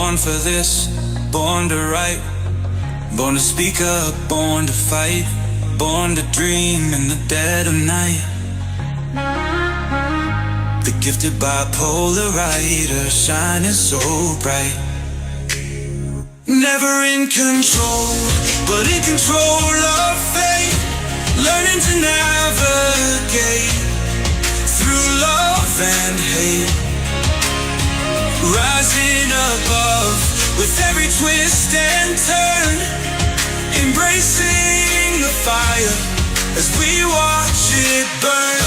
Born for this, born to write, born to speak up, born to fight, born to dream in the dead of night. The gifted bipolar writer shining so bright. Never in control, but in control of fate. Learning to navigate through love and hate. Rising above with every twist and turn. Embracing the fire as we watch it burn.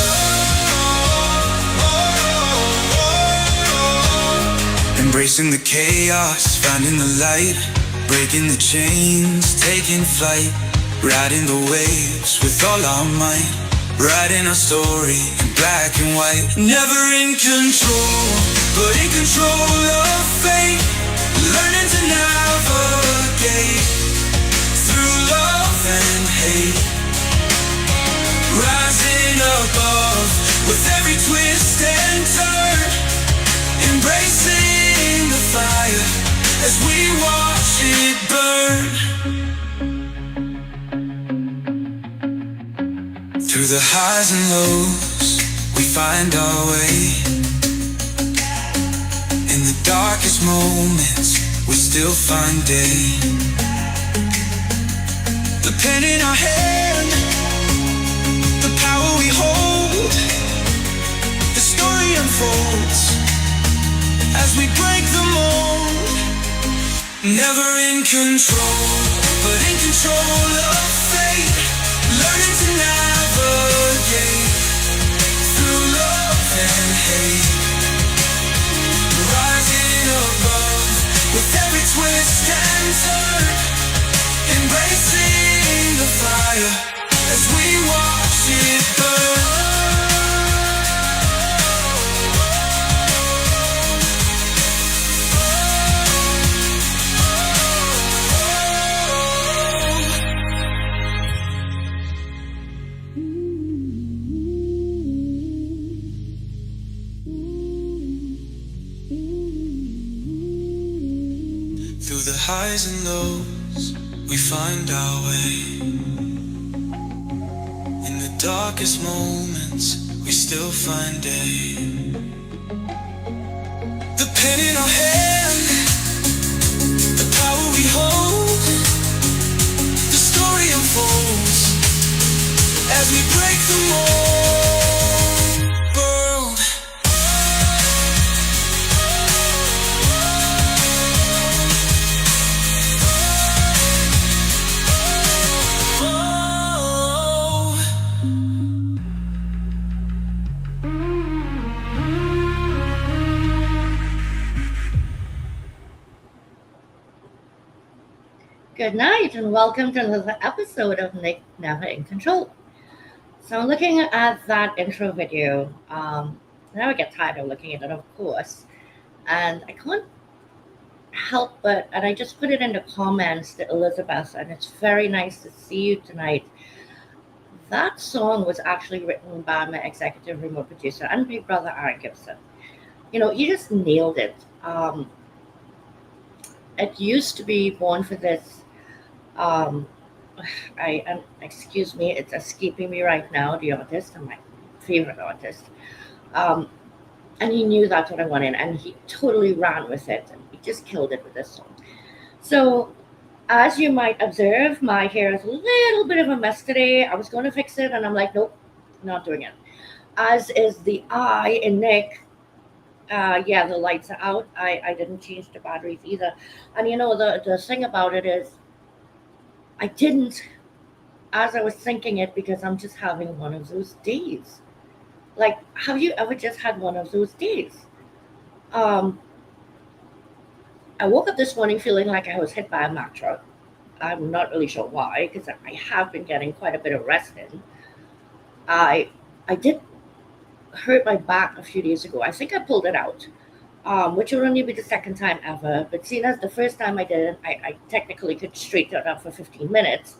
Embracing the chaos, finding the light. Breaking the chains, taking flight. Riding the waves with all our might. Writing our story in black and white. Never in control, but in control of fate. Learning to navigate through love and hate. Rising above with every twist and turn. Embracing the fire as we watch it burn. Through the highs and lows, we find our way. In the darkest moments, we still find day. The pen in our hand, the power we hold. The story unfolds as we break the mold. Never in control, but in control of fate. Learning to navigate through love and hate. Rising above with every twist and turn. Embracing the fire as we watch it burn. Through the highs and lows, we find our way. In the darkest moments, we still find day. The pen in our hand, the power we hold. The story unfolds as we break the mold. Good night and welcome to another episode of NIC Never in Control. So I'm looking at that intro video. Now I get tired of looking at it, of course. And I can't help but, and I just put it in the comments to Elizabeth, and it's very nice to see you tonight. That song was actually written by my executive remote producer and big brother Aaron Gibson. You know, you just nailed it. It used to be Born for This. Excuse me, it's escaping me right now, the artist, and my favorite artist. And he knew that's what I wanted, and he totally ran with it, and he just killed it with this song. So, as you might observe, my hair is a little bit of a mess today. I was going to fix it, and I'm like, nope, not doing it. As is the eye in Nick. Yeah, the lights are out. I didn't change the batteries either. And you know, the thing about it is, I didn't, as I was thinking it, because I'm just having one of those days. Like, have you ever just had one of those days? I woke up this morning feeling like I was hit by a Mack truck. I'm not really sure why, because I have been getting quite a bit of rest in. I did hurt my back a few days ago. I think I pulled it out, which will only be the second time ever. But seeing as the first time I did it, I technically could straighten it up for 15 minutes.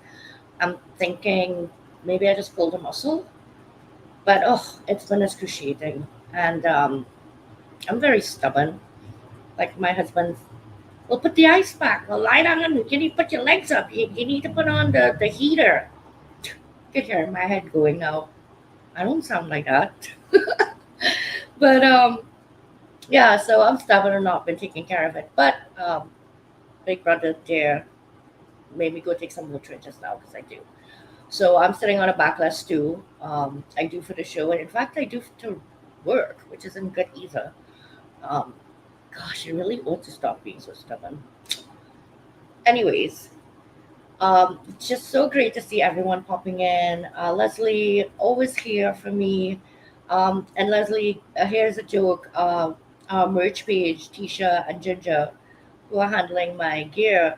I'm thinking maybe I just pulled a muscle. But, it's been excruciating. And I'm very stubborn. Like my husband Well, put the ice pack. Well, lie down and you need to put your legs up. You need to put on the heater. Get here, my head going now. I don't sound like that. But yeah, so I'm stubborn and not been taking care of it. But Big Brother there made me go take some Motrin just now because I do. So I'm sitting on a backless stool. I do for the show, and in fact, I do to work, which isn't good either. Um, Gosh, I really ought to stop being so stubborn. Anyways, it's just so great to see everyone popping in. Leslie, always here for me. And Leslie, here's a joke. Our merch page, Tisha and Ginger, who are handling my gear,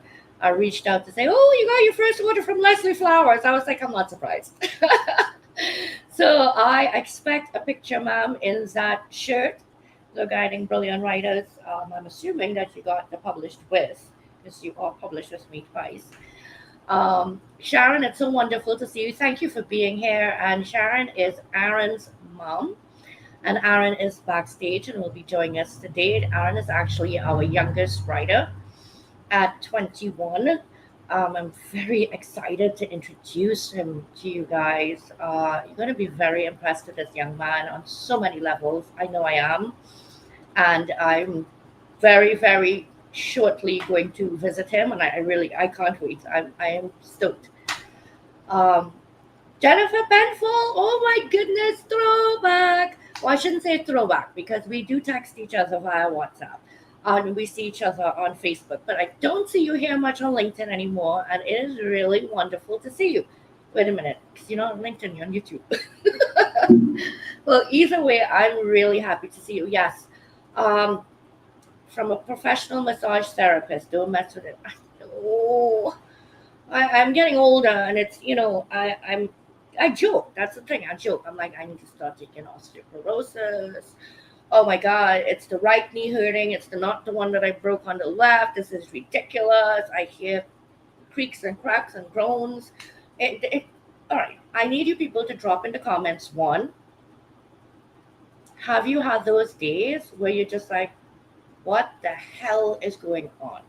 reached out to say, "Oh, you got your first order from Leslie Flowers." I was like, "I'm not surprised." So I expect a picture, ma'am, in that shirt. The guiding brilliant writers. I'm assuming that you got the published with, because you are published with me twice. Sharon, it's so wonderful to see you. Thank you for being here. And Sharon is Aaron's mom, and Aaron is backstage and will be joining us today. Aaron is actually our youngest writer at 21. I'm very excited to introduce him to you guys. You're going to be very impressed with this young man on so many levels. I know I am. And I'm very, very shortly going to visit him, and I can't wait. I am stoked. Um, Jennifer Penfold, oh my goodness, throwback. Well, I shouldn't say throwback because we do text each other via WhatsApp and we see each other on Facebook, but I don't see you here much on LinkedIn anymore, and it is really wonderful to see you. Wait a minute, because you're not on LinkedIn, you're on YouTube. Well, either way, I'm really happy to see you. Yes. Um, from a professional massage therapist, don't mess with it. Oh, I'm getting older, and it's I joke. That's the thing. I joke. I'm like, I need to start taking osteoporosis. Oh my God, it's the right knee hurting. It's not the one that I broke on the left. This is ridiculous. I hear creaks and cracks and groans. All right. I need you people to drop in the comments. One, have you had those days where you're just like, what the hell is going on?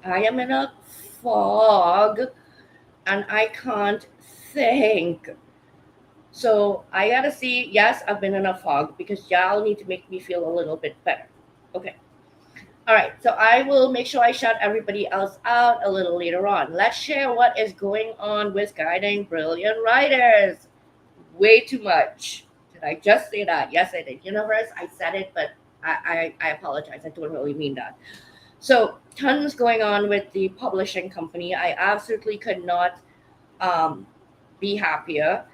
I am in a fog and I can't think. So I gotta see. Yes, I've been in a fog because y'all need to make me feel a little bit better. Okay. All right. So I will make sure I shout everybody else out a little later on. Let's share what is going on with guiding brilliant writers. Way too much. Did I just say that? Yes, I did. Universe, I said it, but I apologize. I don't really mean that. So tons going on with the publishing company. I absolutely could not be happier.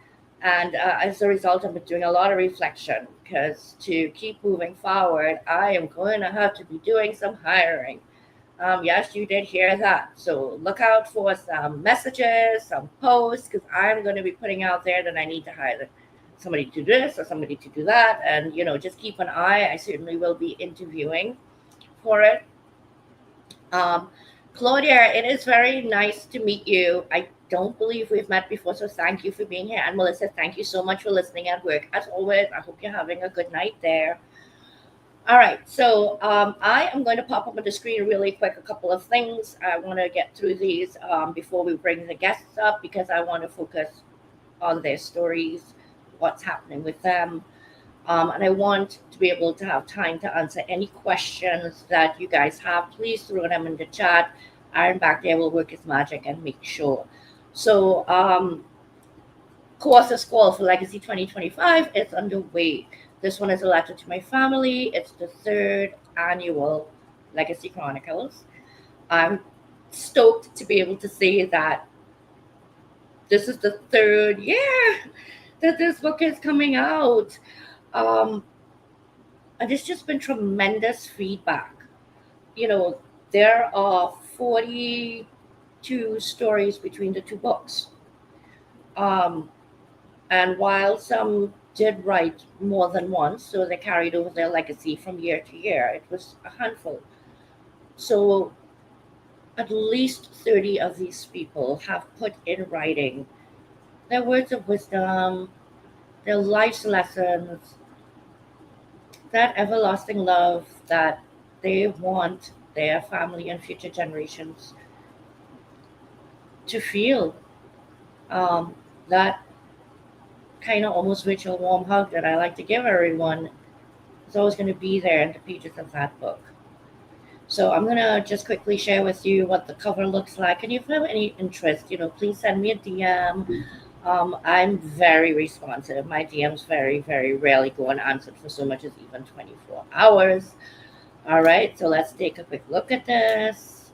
And as a result, I've been doing a lot of reflection because to keep moving forward, I am going to have to be doing some hiring. Yes, you did hear that. So look out for some messages, some posts, because I'm going to be putting out there that I need to hire somebody to do this or somebody to do that. And, just keep an eye. I certainly will be interviewing for it. Claudia, it is very nice to meet you. I don't believe we've met before, so thank you for being here. And Melissa, thank you so much for listening at work. As always, I hope you're having a good night there. All right, so I am going to pop up on the screen really quick a couple of things. I want to get through these before we bring the guests up because I want to focus on their stories, what's happening with them. And I want to be able to have time to answer any questions that you guys have. Please throw them in the chat. Aaron back there will work his magic and make sure. So, courses call for Legacy 2025 is underway. This one is a letter to my family. It's the third annual Legacy Chronicles. I'm stoked to be able to say that this is the third year that this book is coming out. And it's just been tremendous feedback. There are 42 stories between the two books. And while some did write more than once, so they carried over their legacy from year to year, it was a handful. So at least 30 of these people have put in writing their words of wisdom, their life's lessons, that everlasting love that they want their family and future generations to feel that kind of almost ritual warm hug that I like to give everyone is always going to be there in the pages of that book. So I'm going to just quickly share with you what the cover looks like. And if you have any interest, please send me a DM. I'm very responsive. My DMs very, very rarely go unanswered for so much as even 24 hours. All right, so let's take a quick look at this.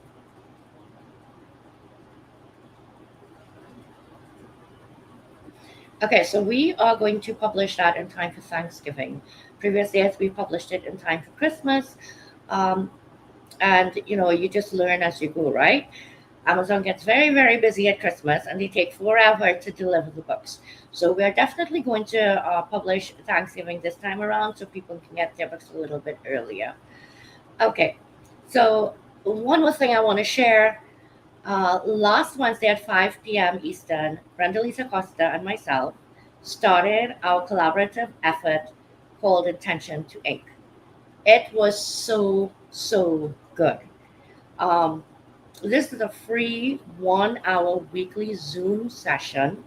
Okay, so we are going to publish that in time for Thanksgiving. Previous years, we published it in time for Christmas. And, you just learn as you go, right? Amazon gets very, very busy at Christmas, and they take forever to deliver the books. So we're definitely going to publish Thanksgiving this time around so people can get their books a little bit earlier. Okay, so one more thing I want to share. Last Wednesday at 5 p.m. Eastern, Brenda Lisa Costa and myself started our collaborative effort called Intention to Ink. It was so, so good. This is a free 1-hour weekly Zoom session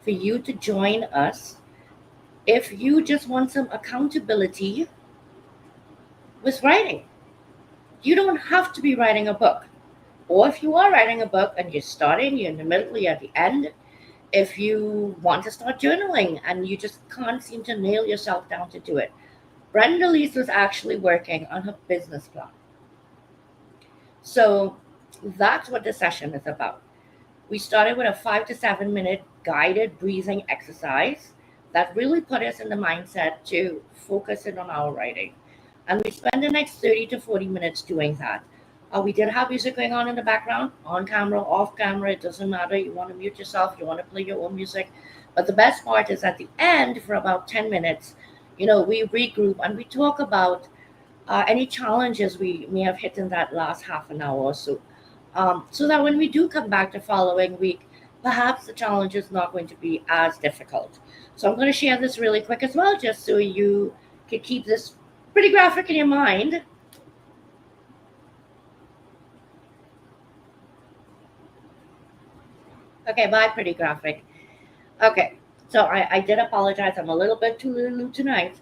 for you to join us if you just want some accountability with writing. You don't have to be writing a book. Or if you are writing a book and you're starting, you're in the middle, you're at the end, if you want to start journaling and you just can't seem to nail yourself down to do it. Brenda Lise was actually working on her business plan. So that's what the session is about. We started with a 5 to 7 minute guided breathing exercise that really put us in the mindset to focus in on our writing. And we spend the next 30 to 40 minutes doing that. We did have music going on in the background, on camera, off camera, it doesn't matter. You want to mute yourself, you want to play your own music. But the best part is at the end, for about 10 minutes, we regroup and we talk about any challenges we may have hit in that last half an hour or so. So that when we do come back the following week, perhaps the challenge is not going to be as difficult. So I'm going to share this really quick as well, just so you can keep this pretty graphic in your mind. Okay, bye, pretty graphic. Okay, so I did apologize. I'm a little bit too little tonight.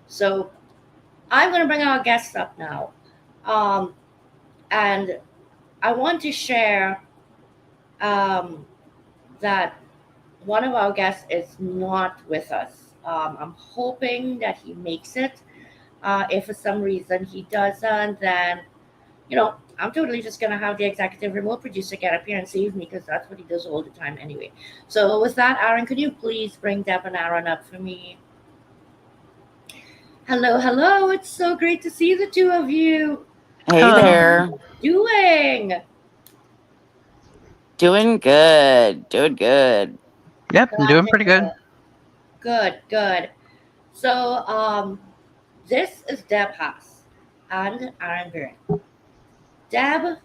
So I'm going to bring our guests up now. And I want to share that one of our guests is not with us. I'm hoping that he makes it. If for some reason he doesn't, then, I'm totally just going to have the executive remote producer get up here and save me, because that's what he does all the time anyway. So with that, Aaron, could you please bring Deb and Aaron up for me? Hello, hello. It's so great to see the two of you. Hey Hello. there. Doing? Doing good. Doing good. Yep, I'm doing pretty good. Good. So this is Deb Haas and Aaron Birn. Deb,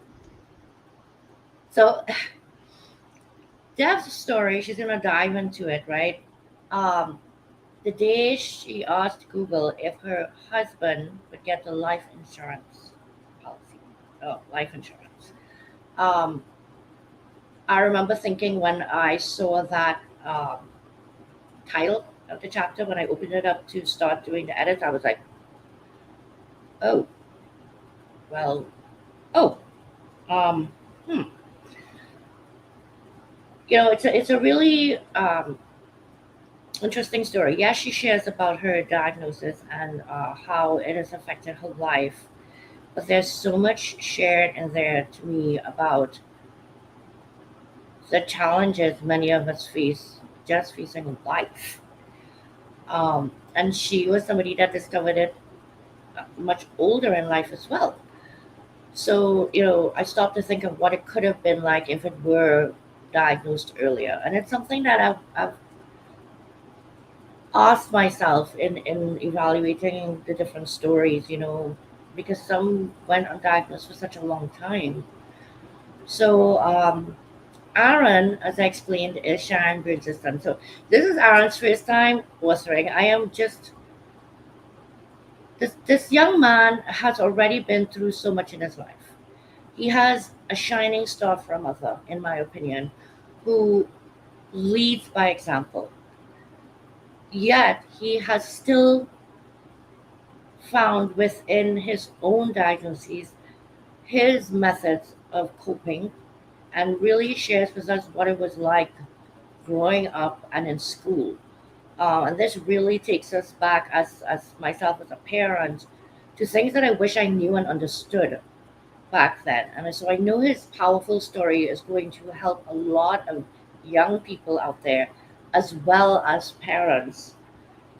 so Deb's story, she's gonna dive into it, right? The day she asked Google if her husband would get the life insurance policy. Life insurance. I remember thinking when I saw that title of the chapter, when I opened it up to start doing the edits, I was like, it's a really interesting story. Yes, she shares about her diagnosis and how it has affected her life, but there's so much shared in there to me about the challenges many of us face, just facing life. And she was somebody that discovered it much older in life as well. So, I stopped to think of what it could have been like if it were diagnosed earlier. And it's something that I've asked myself in evaluating the different stories, because some went undiagnosed for such a long time. So, Aaron, as I explained, is Sharon Bridges' son. So this is Aaron's first time authoring. I am just... This young man has already been through so much in his life. He has a shining star for a mother, in my opinion, who leads by example. Yet he has still found within his own diagnoses his methods of coping and really shares with us what it was like growing up and in school. And this really takes us back as myself as a parent to things that I wish I knew and understood back then. And so I know his powerful story is going to help a lot of young people out there, as well as parents,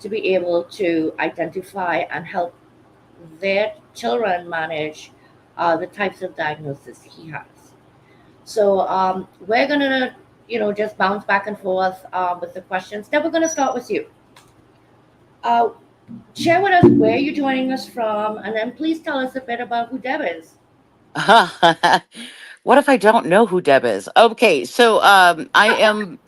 to be able to identify and help their children manage the types of diagnosis he has. So we're gonna, just bounce back and forth with the questions. Then we're gonna start with you. Uh, Share with us where you're joining us from, and then please tell us a bit about who Deb is. What if I don't know who Deb is? Okay, so I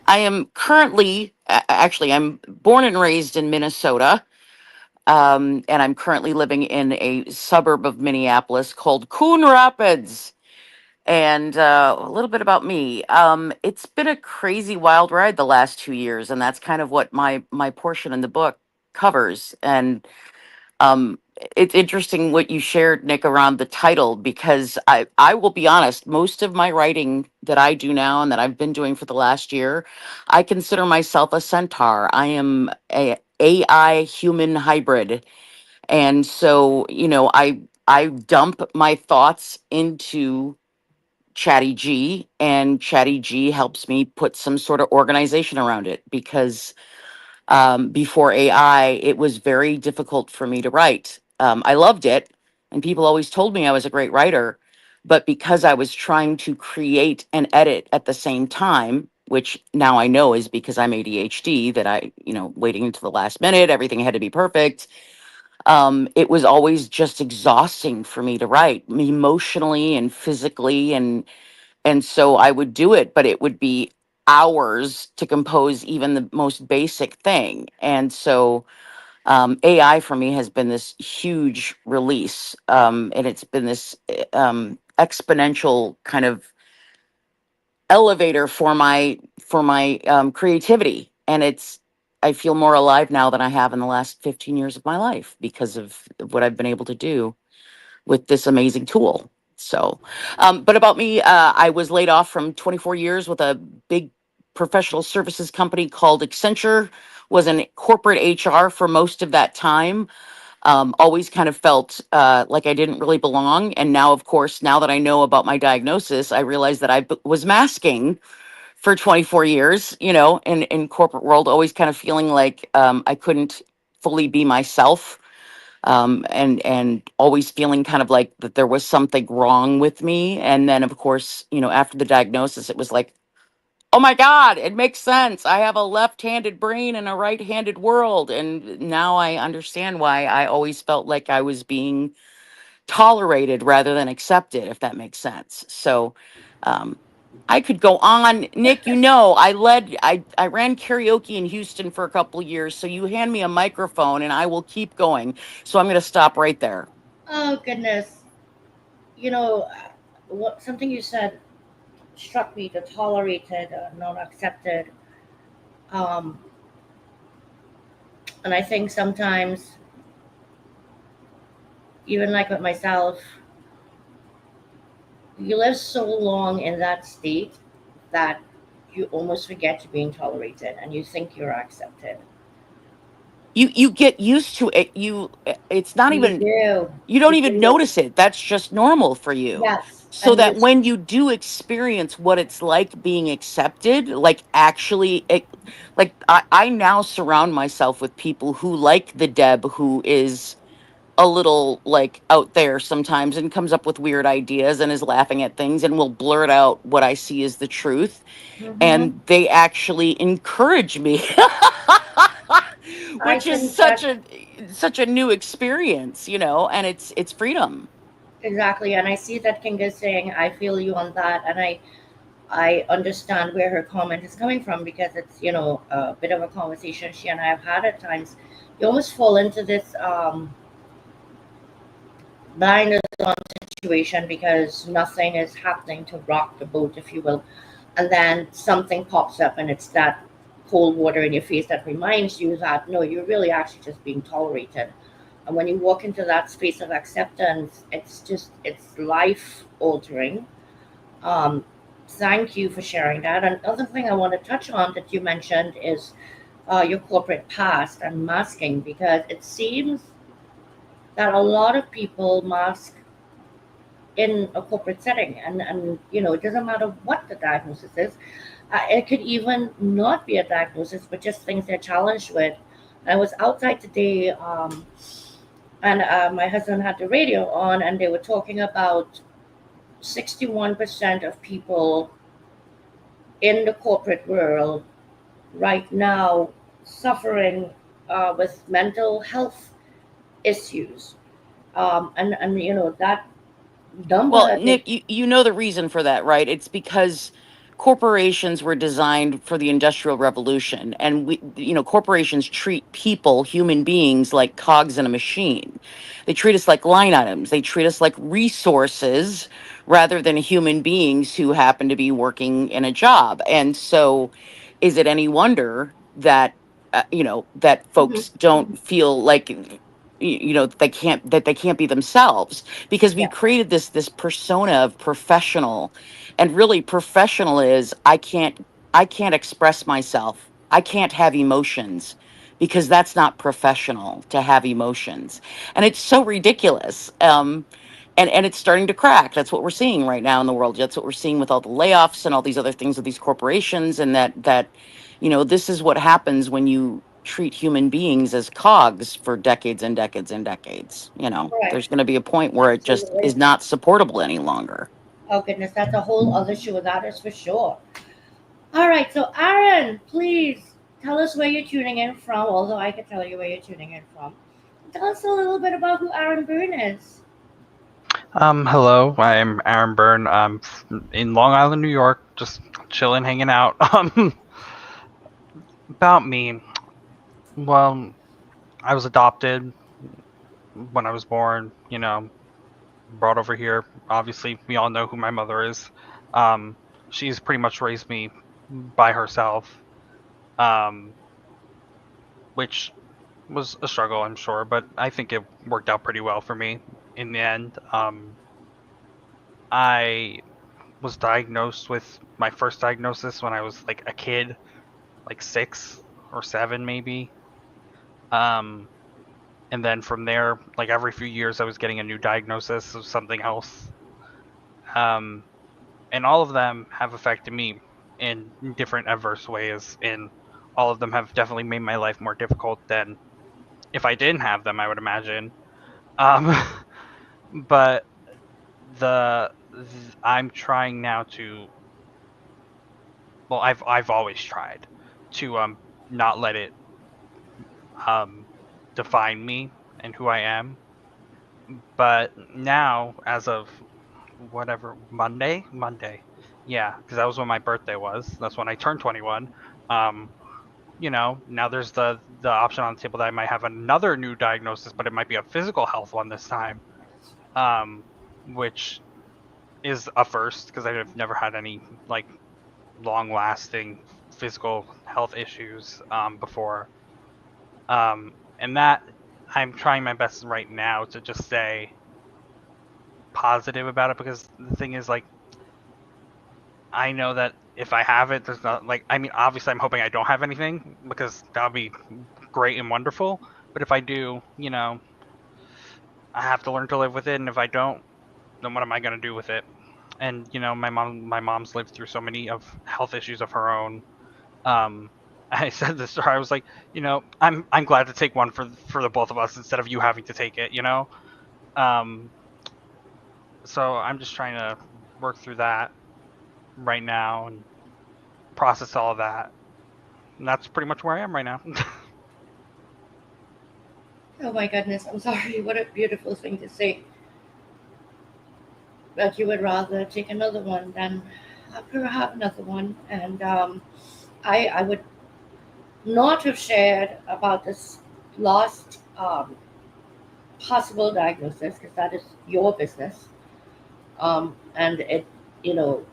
am currently actually I'm born and raised in Minnesota, and I'm currently living in a suburb of Minneapolis called Coon Rapids. And a little bit about me. It's been a crazy wild ride the last 2 years, and that's kind of what my portion in the book covers. And um, it's interesting what you shared, Nick, around the title, because I will be honest, most of my writing that I do now and that I've been doing for the last year, I consider myself a centaur. I am a AI human hybrid, and so I dump my thoughts into Chatty G, and Chatty G helps me put some sort of organization around it because before AI, it was very difficult for me to write. I loved it, and people always told me I was a great writer. But because I was trying to create and edit at the same time, which now I know is because I'm ADHD, that waiting until the last minute, everything had to be perfect. It was always just exhausting for me to write emotionally and physically, and so I would do it, but it would be hours to compose even the most basic thing. And so AI for me has been this huge release. And it's been this exponential kind of elevator for my creativity. And I feel more alive now than I have in the last 15 years of my life because of what I've been able to do with this amazing tool. So, but about me, I was laid off from 24 years with a big professional services company called Accenture, was in corporate HR for most of that time. Always kind of felt like I didn't really belong. And now, of course, now that I know about my diagnosis, I realize that was masking for 24 years, in corporate world, always kind of feeling like I couldn't fully be myself, and always feeling kind of like that there was something wrong with me. And then, of course, after the diagnosis, it was like, oh my God, it makes sense. I have a left-handed brain in a right-handed world, and now I understand why I always felt like I was being tolerated rather than accepted, if that makes sense. So, um, I could go on, Nick. I ran karaoke in Houston for a couple of years. So you hand me a microphone, and I will keep going. So I'm going to stop right there. Oh goodness, you know, what something you said struck me: the tolerated, not accepted. Um, and I think sometimes, even like with myself, you live so long in that state that you almost forget you're being tolerated and you think you're accepted. You get used to it. It's not You even, do. you don't You even do. notice it. That's just normal for you. Yes. So And you, that when you do experience what it's like being accepted, like actually, like I now surround myself with people who like the Deb who is a little like out there sometimes and comes up with weird ideas and is laughing at things and will blurt out what I see as the truth. hmm And they actually encourage me, I which is think that such a new experience, and it's freedom. exactly. And I see that King is saying, I feel you on that. And I understand where her comment is coming from because it's, a bit of a conversation she and I have had at times. You almost fall into this blinders on situation because nothing is happening to rock the boat, if you will. And then something pops up and it's that cold water in your face that reminds you that no, you're really actually just being tolerated. And when you walk into that space of acceptance, it's life altering. Um, Thank you for sharing that. Another thing I want to touch on that you mentioned is your corporate past and masking, because it seems that a lot of people mask in a corporate setting, and it doesn't matter what the diagnosis is. It could even not be a diagnosis, but just things they're challenged with. I was outside today, and my husband had the radio on, and they were talking about 61% of people in the corporate world right now suffering with mental health issues. And that Well, number is Nick, you know the reason for that, right? It's because corporations were designed for the Industrial Revolution, and corporations treat people, human beings, like cogs in a machine. They treat us like line items. They treat us like resources rather than human beings who happen to be working in a job. And so, is it any wonder that that Mhm, folks don't mhm. feel like they can't be themselves, because we've Yeah, created this persona of professional, and really professional is I can't express myself, I can't have emotions, because that's not professional to have emotions. And it's so ridiculous. And it's starting to crack. That's what we're seeing right now in the world. That's what we're seeing with all the layoffs and all these other things with these corporations, and that this is what happens when you treat human beings as cogs for decades and decades and decades. right. There's going to be a point where it just Absolutely. is not supportable any longer. Oh goodness, that's a whole other show. That is for sure. All right, so Aaron, please tell us where you're tuning in from. Although I could tell you where you're tuning in from. Tell us a little bit about who Aaron Birn is. Hello, I'm Aaron Birn. I'm in Long Island, New York, just chilling, hanging out. About me, well, I was adopted when I was born, brought over here. Obviously, we all know who my mother is. Um, she's pretty much raised me by herself, um, which was a struggle, I'm sure, but I think it worked out pretty well for me in the end. I was diagnosed with my first diagnosis when I was like a kid, like 6 or 7 maybe. Um, and then from there, like every few years, I was getting a new diagnosis of something else. Um, and all of them have affected me in different adverse ways, and all of them have definitely made my life more difficult than if I didn't have them, I would imagine. Um, but I'm trying now to, well, I've always tried to not let it um define me and who I am. But now, as of whatever, Monday, yeah, because that was when my birthday was. That's when I turned 21. Um, now there's the option on the table that I might have another new diagnosis, but it might be a physical health one this time. Um, which is a first because I've never had any like long lasting physical health issues before. And that I'm trying my best right now to just stay positive about it, because the thing is, like, I know that if I have it, there's not, like, I mean, obviously I'm hoping I don't have anything because that would be great and wonderful. But if I do, I have to learn to live with it. And if I don't, then what am I going to do with it? And my mom's lived through so many of health issues of her own. Um, I said this to her. I was like, I'm glad to take one for the both of us instead of you having to take it. Um, so I'm just trying to work through that right now and process all of that. And that's pretty much where I am right now. Oh my goodness, I'm sorry. What a beautiful thing to say. That you would rather take another one than have another one. And I would not have shared about this last possible diagnosis because that is your business. And it,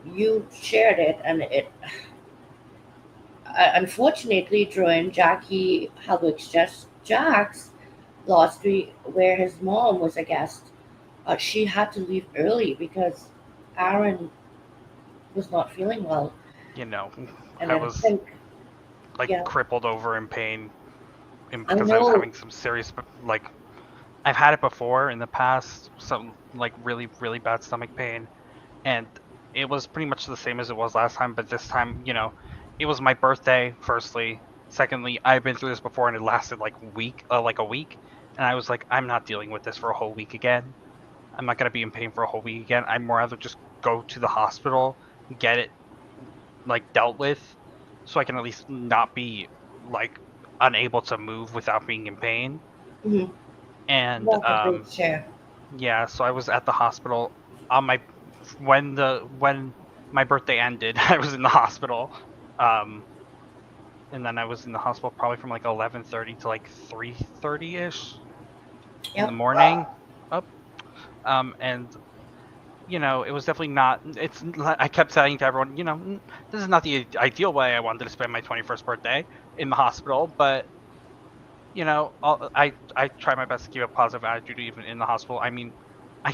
you shared it, and it unfortunately during Jackie Hardwick's just Jack's last week, where his mom was a guest, she had to leave early because Aaron was not feeling well, You know, and I I was think, like yeah, crippled over in pain I because I was know. having some serious, like, I've had it before in the past, some like really, really bad stomach pain, and it was pretty much the same as it was last time, but this time, it was my birthday, firstly. Secondly, I've been through this before and it lasted like a week, and I was like, I'm not dealing with this for a whole week again. I'm not gonna be in pain for a whole week again. I'd more rather just go to the hospital, get it like dealt with, so I can at least not be like unable to move without being in pain. Mhm. And That's a great share. yeah, so I was at the hospital on my when my birthday ended. I was in the hospital, um, and then I was in the hospital probably from like 11:30 to like 3:30 ish in the Yep. morning. Up, and it was definitely not. I kept saying to everyone, this is not the ideal way I wanted to spend my 21st birthday in the hospital, but I try my best to keep a positive attitude even in the hospital. I mean, I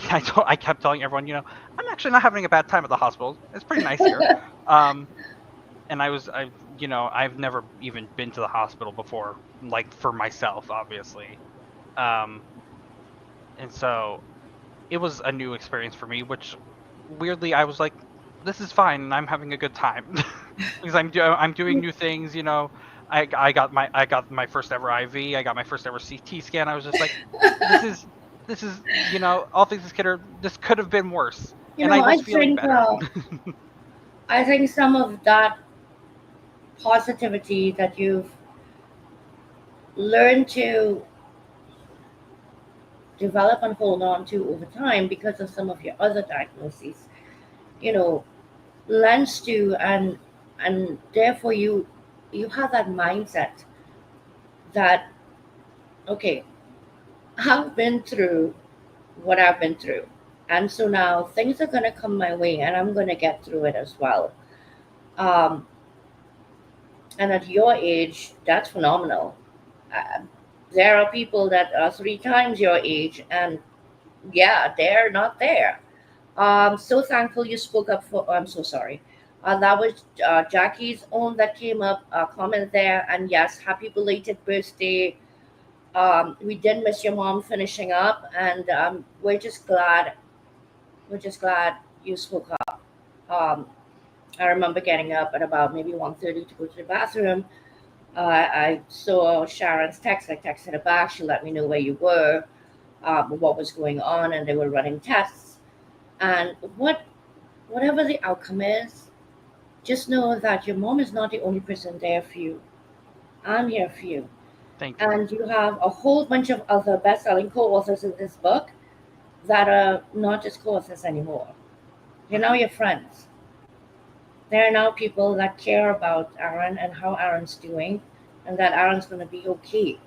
kept telling everyone, I'm actually not having a bad time at the hospital. It's pretty nice here. Um, and I've never even been to the hospital before, like for myself, obviously. Um, and so it was a new experience for me, which weirdly I was like, this is fine, and I'm having a good time because I'm doing new things. I got my first ever IV. I got my first ever CT scan. I was just like, this is all things considered, this could have been worse, and I I was feeling think better. some of that positivity that you've learned to develop and hold on to over time because of some of your other diagnoses, you know, lends to, and therefore you have that mindset that, okay, I've been through what I've been through, and so now things are going to come my way and I'm going to get through it as well. um, and at your age, that's phenomenal. uh, there are people that are three times your age, and yeah, they're not there. So thankful you spoke up for. I'm so sorry. That was Jackie's own that came up, comment there. And yes, happy belated birthday. We did miss your mom finishing up, and we're just glad. We're just glad you spoke up. Um, I remember getting up at about maybe 1:30 to go to the bathroom. I saw Sharon's text. I texted her back. She let me know where you were, what was going on, and they were running tests. And whatever the outcome is, just know that your mom is not the only person there for you. I'm here for you. Thank you. And you have a whole bunch of other best selling co authors in this book that are not just co authors anymore. They're now your friends. There are now people that care about Aaron and how Aaron's doing, and that Aaron's going to be okay.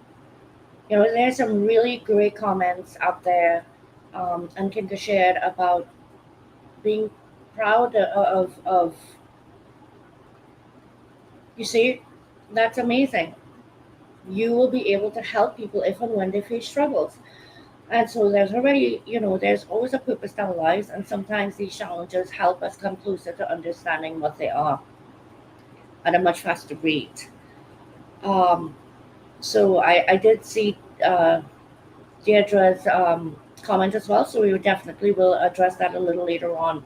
There's some really great comments out there, and Kinka shared about being proud of you see, that's amazing. You will be able to help people if and when they face struggles. And so there's always a purpose to our lives, and sometimes these challenges help us come closer to understanding what they are at a much faster rate. Um, so I did see Deirdre's comment as well, so we definitely will address that a little later on.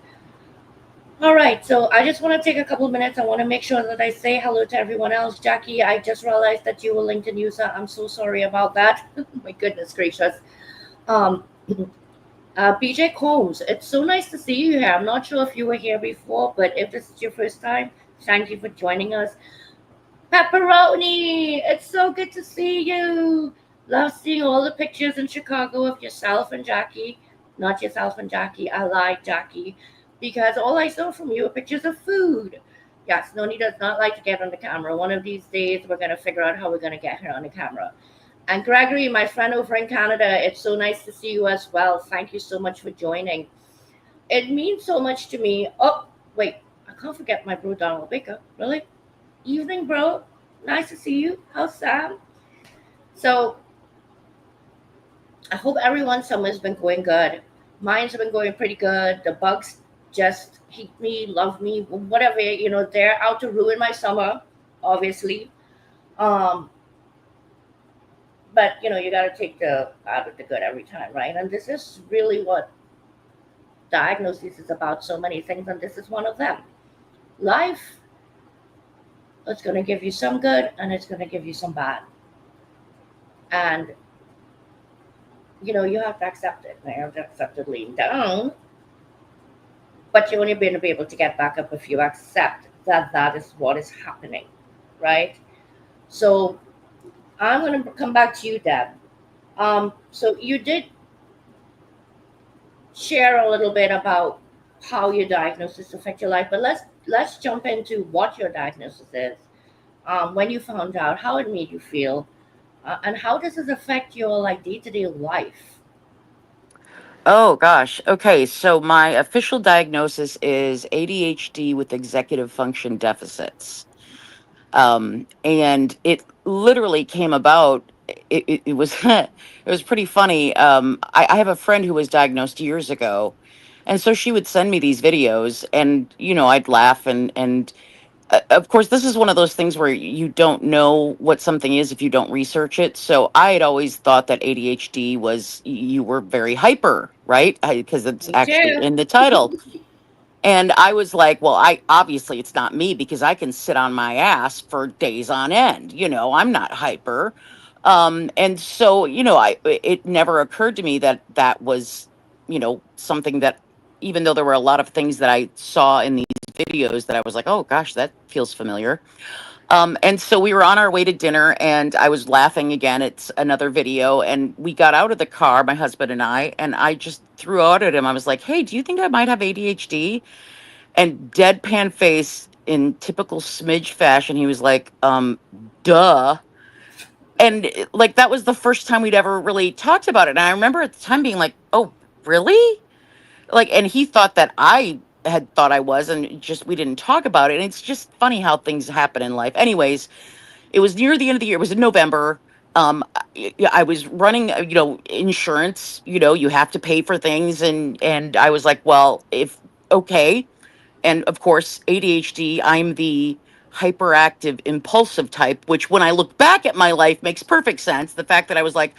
All right, so I just want to take a couple of minutes. I want to make sure that I say hello to everyone else. Jackie, I just realized that you were LinkedIn user. I'm so sorry about that. My goodness gracious. Um, BJ Combs, it's so nice to see you here. I'm not sure if you were here before, but if this is your first time, thank you for joining us. Pepperoni, it's so good to see you. Love seeing all the pictures in Chicago of yourself and Jackie. Not yourself and Jackie, I lied, Jackie, because all I saw from you are pictures of food. Yes, Noni does not like to get on the camera. One of these days, we're going to figure out how we're going to get her on the camera. And Gregory, my friend over in Canada, it's so nice to see you as well. Thank you so much for joining. it means so much to me. Oh, wait, I can't forget my bro Donald Baker. Really? Evening, bro. Nice to see you. How's Sam? So I hope everyone's summer's been going good. Mine's been going pretty good. The bugs just hate me, love me, whatever. They're out to ruin my summer, obviously. Um, but you got to take the out of the good every time, right? And this is really what diagnosis is about. So many things, and this is one of them. Life is going to give you some good, and it's going to give you some bad, and you have to accept it. You have to accept it laying down, but you're only going to be able to get back up if you accept that that is what is happening, right? So I'm going to come back to you, Deb. So you did share a little bit about how your diagnosis affect your life, but let's jump into what your diagnosis is. When you found out, how it made you feel, and how does this affect your like day-to-day life? Oh gosh. Okay, so my official diagnosis is ADHD with executive function deficits. And it literally came about. It was it was pretty funny. I have a friend who was diagnosed years ago, and so she would send me these videos, and I'd laugh, and of course, this is one of those things where you don't know what something is if you don't research it. So I had always thought that ADHD was you were very hyper, right? Because it's Me actually too. in the title. And I was like, well, I obviously it's not me because I can sit on my ass for days on end. I'm not hyper. And so, it never occurred to me that that was, something that even though there were a lot of things that I saw in these videos that I was like, oh gosh, that feels familiar. And so we were on our way to dinner and I was laughing again. It's another video. And we got out of the car, my husband and I just threw out at him. I was like, hey, do you think I might have ADHD? And deadpan face in typical smidge fashion, he was like, duh. And like that was the first time we'd ever really talked about it. And I remember at the time being like, oh, really? Like, and he thought that I had thought I was, and just we didn't talk about it. And it's just funny how things happen in life. Anyways, it was near the end of the year. It was in November. I was running, insurance. You have to pay for things, and I was like, well, if okay, and of course ADHD, I'm the hyperactive impulsive type, which when I look back at my life makes perfect sense. The fact that I was like,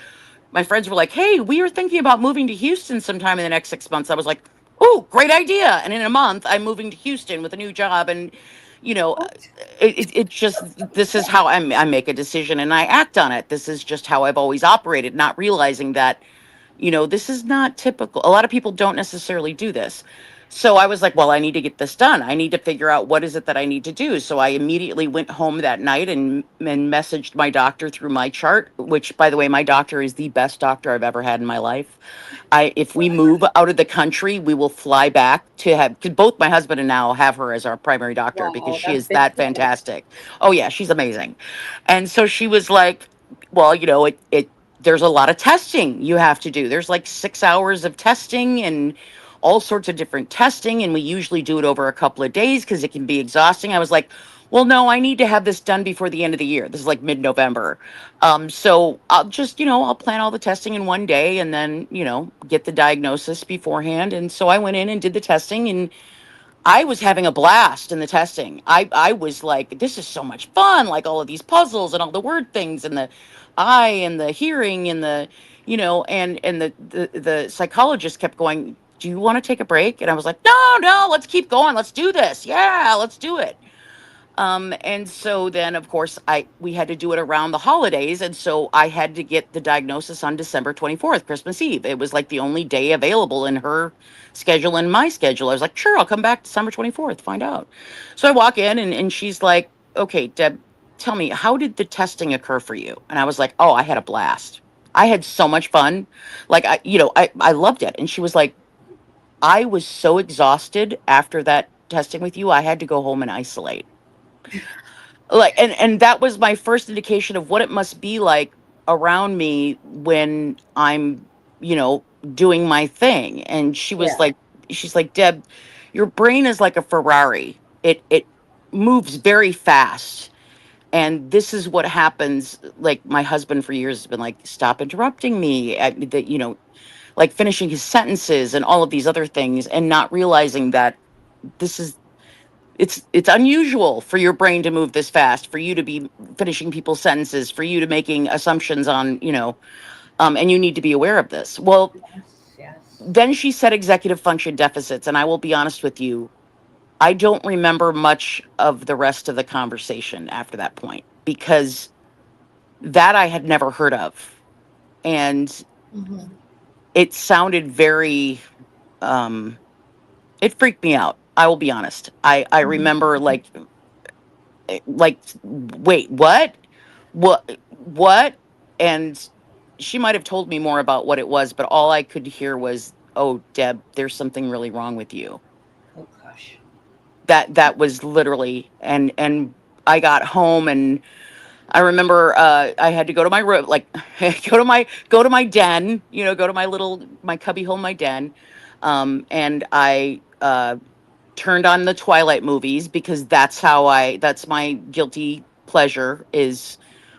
my friends were like, hey, we are thinking about moving to Houston sometime in the next 6 months. I was like, oh, great idea. And in a month I'm moving to Houston with a new job. And you know What? it just, this is how I make a decision and I act on it. This is just how I've always operated, not realizing that this is not typical. A lot of people don't necessarily do this. So I was like, well, I need to get this done. I need to figure out what is it that I need to do. So I immediately went home that night and messaged my doctor through my chart, which by the way, my doctor is the best doctor I've ever had in my life. If we move out of the country, we will fly back to have, 'cause both my husband and now have her as our primary doctor because Wow, she that's is big that time. fantastic. Oh yeah, she's amazing. And so she was like, well, there's a lot of testing you have to do. There's like 6 hours of testing and all sorts of different testing. And we usually do it over a couple of days because it can be exhausting. I was like, well, no, I need to have this done before the end of the year. This is like mid-November. So I'll just, I'll plan all the testing in one day and then, get the diagnosis beforehand. And so I went in and did the testing and I was having a blast in the testing. I was like, this is so much fun, like all of these puzzles and all the word things and the eye and the hearing and the, and the psychologist kept going, do you want to take a break? And I was like, no, let's keep going. Let's do this. Yeah, let's do it. And so then of course we had to do it around the holidays. And so I had to get the diagnosis on December 24th, Christmas Eve. It was like the only day available in her schedule and my schedule. I was like, sure, I'll come back December 24th, find out. So I walk in and she's like, okay, Deb, tell me, how did the testing occur for you? And I was like, oh, I had a blast. I had so much fun. Like I loved it. And she was like, I was so exhausted after that testing with you, I had to go home and isolate. Like, and that was my first indication of what it must be like around me when I'm doing my thing. And she was Yeah. like, she's like, Deb, your brain is like a Ferrari. It moves very fast. And this is what happens. Like my husband for years has been like, stop interrupting me. That like finishing his sentences and all of these other things, and not realizing that this is it's unusual for your brain to move this fast, for you to be finishing people's sentences, for you to making assumptions on and you need to be aware of this. Well, Yes, yes. then she said executive function deficits, and I will be honest with you, I don't remember much of the rest of the conversation after that point, because that I had never heard of. And Mm-hmm. it sounded very it freaked me out. I will be honest. I remember Mm-hmm. like wait, what? And she might have told me more about what it was, but all I could hear was, "Oh, Deb, there's something really wrong with you." Oh gosh. That was literally, and I got home, and I remember I had to go to my room, like go to my den, go to my cubby hole, my den, and I turned on the Twilight movies, because that's my guilty pleasure, is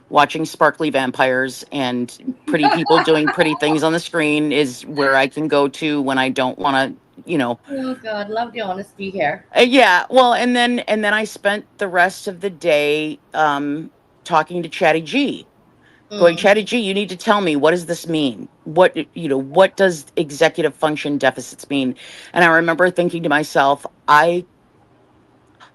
watching sparkly vampires and pretty people doing pretty things on the screen, is where I can go to when I don't want to. Oh God, love the honesty here. Yeah, well, and then I spent the rest of the day talking to Chatty G, going, Mm. Chatty G, you need to tell me, what does this mean? What does executive function deficits mean? And I remember thinking to myself, I'm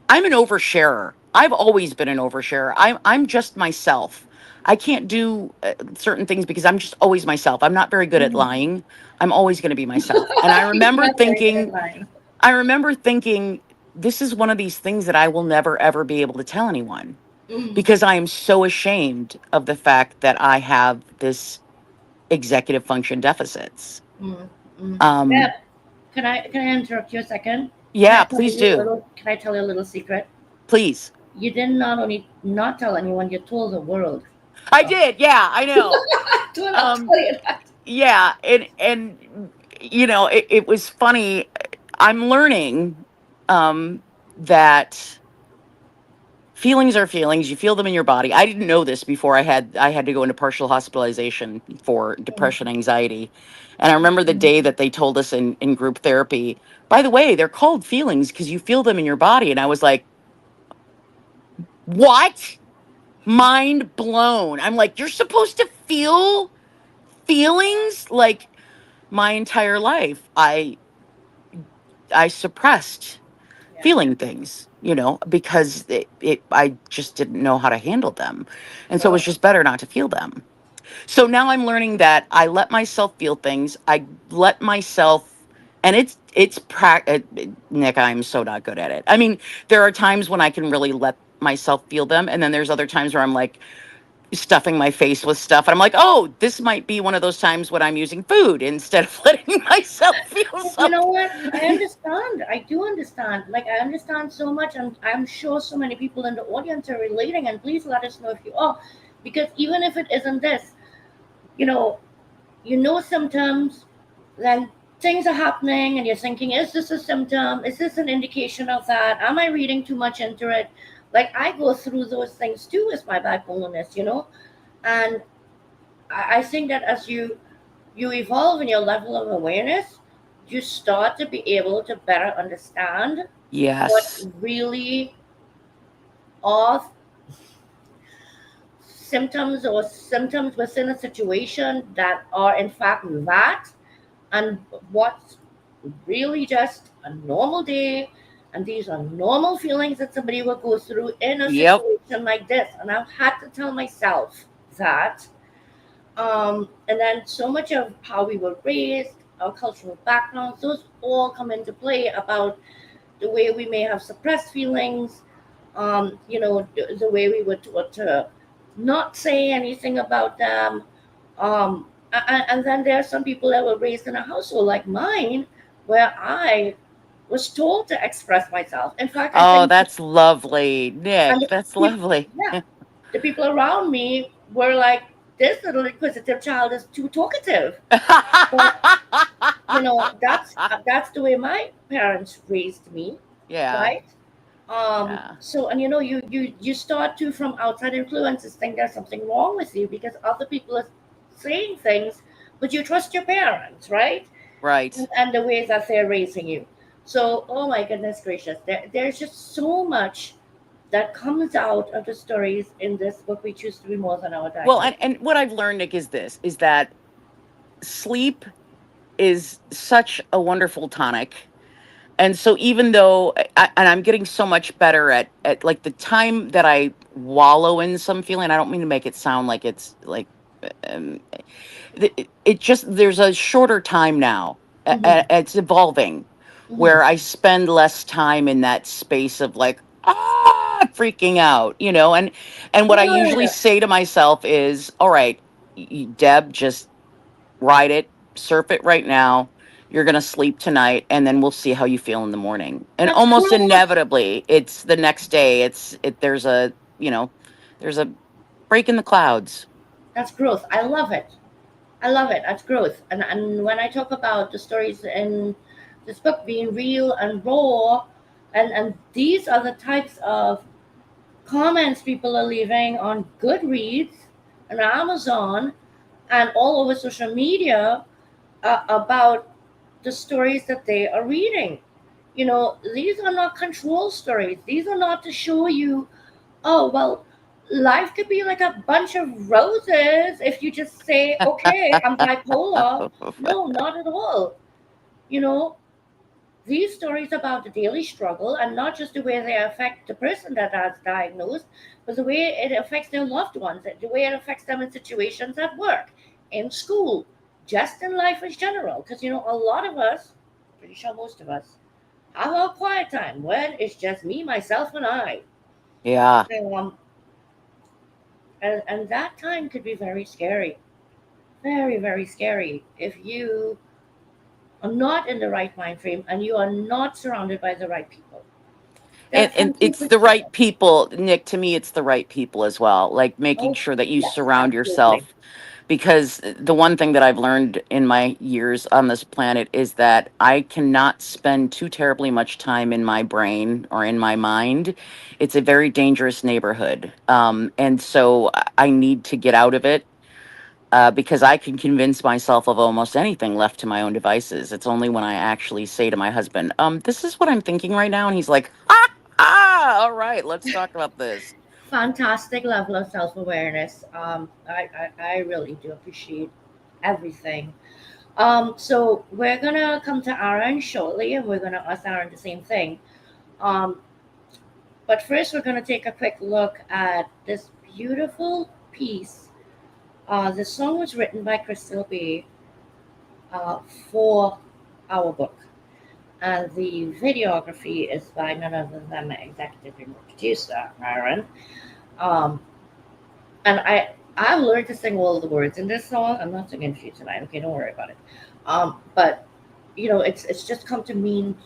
an oversharer. I've always been an oversharer. I'm just myself. I can't do certain things because I'm just always myself. I'm not very good at Mm. lying. I'm always going to be myself. And I He's remember not very good at thinking, lying. I remember thinking, this is one of these things that I will never ever be able to tell anyone, Mm. because I am so ashamed of the fact that I have this executive function deficits. Mm. Mm. Deb, Um, can I interrupt you a second? yeah, please do. Can I tell you a little secret? Please. You did not only not tell anyone, you told the world. I did. Yeah, I know. Do not Um, tell you that. yeah, and it was funny. I'm learning that feelings are feelings. You feel them in your body. I didn't know this before. I had to go into partial hospitalization for depression, anxiety. And I remember the day that they told us in group therapy, by the way, they're called feelings because you feel them in your body. And I was like, what? Mind blown. I'm like, you're supposed to feel feelings? Like, my entire life I suppressed Yeah. feeling things, because I just didn't know how to handle them. And so it was Well, just better not to feel them. So now I'm learning that I let myself feel things. I let myself, and Nick, I'm so not good at it. I mean, there are times when I can really let myself feel them, and then there's other times where I'm like stuffing my face with stuff, and I'm like, oh, this might be one of those times when I'm using food instead of letting myself feel but you know something. what? I understand. I do understand. Like I understand so much, and I'm sure so many people in the audience are relating. And please let us know if you are, because even if it isn't this, you know, symptoms, then things are happening, and you're thinking, is this a symptom? Is this an indication of that? Am I reading too much into it? Like I go through those things too with my bipolarness. And I think that as you evolve in your level of awareness, you start to be able to better understand what Yes. really are symptoms within a situation that are in fact that, and what's really just a normal day, and these are normal feelings that somebody will go through in a Yep. situation like this. And I've had to tell myself that. And then so much of how we were raised, our cultural backgrounds, those all come into play about the way we may have suppressed feelings, the way we were taught to not say anything about them. And then there are some people that were raised in a household like mine, where I was told to express myself. In fact, I Oh, think, that's lovely, and Nick. That's lovely. yeah, the people around me were like, this little inquisitive child is too talkative. that's the way my parents raised me, Yeah. right? Yeah. So, and you start to, from outside influences, think there's something wrong with you because other people are saying things, but you trust your parents, right? Right. And the ways that they're raising you. So, oh my goodness gracious, there's just so much that comes out of the stories in this book. We choose to be more than our Well, diagnosis. and what I've learned, Nick, is that sleep is such a wonderful tonic. And so even though and I'm getting so much better at like the time that I wallow in some feeling, I don't mean to make it sound like it's like um, it just there's a shorter time now. Hmm. It's evolving Hmm. where I spend less time in that space of like freaking out, and what I usually Good. say to myself is, all right, Deb, just ride it, surf it right now. You're going to sleep tonight and then we'll see how you feel in the morning. And That's almost growth. inevitably, it's the next day. There's there's a break in the clouds. That's growth. I love it. I love it. That's growth. And when I talk about the stories in this book being real and raw, and these are the types of comments people are leaving on Goodreads and Amazon and all over social media about the stories that they are reading. These are not control stories. These are not to show you, oh, well, life could be like a bunch of roses if you just say, okay, I'm bipolar. No, not at all. You know, these stories about the daily struggle, and not just the way they affect the person that has diagnosed, but the way it affects their loved ones, the way it affects them in situations at work, in school, just in life as general. Because, a lot of us, pretty sure most of us, have our quiet time when it's just me, myself, and I. Yeah. So, and that time could be very scary, very, very scary if you are not in the right mind frame and you are not surrounded by the right people. That And can keep it's it the going. right people, Nick. To me, it's the right people as well. Like making Oh, sure that you yes, surround absolutely. yourself, because the one thing that I've learned in my years on this planet is that I cannot spend too terribly much time in my brain or in my mind. It's a very dangerous neighborhood. And so I need to get out of it, because I can convince myself of almost anything left to my own devices. It's only when I actually say to my husband, this is what I'm thinking right now. And he's like, all right, let's talk about this. Fantastic level of self awareness. I really do appreciate everything. So we're gonna come to Aaron shortly, and we're gonna ask Aaron the same thing. Um, but first, we're gonna take a quick look at this beautiful piece. The song was written by Crystal Bay uh, for our book. And the videography is by none other than my executive producer, Aaron. Um, and I've learned to sing all of the words in this song. I'm not singing for you tonight, okay? Don't worry about it. But it's just come to mean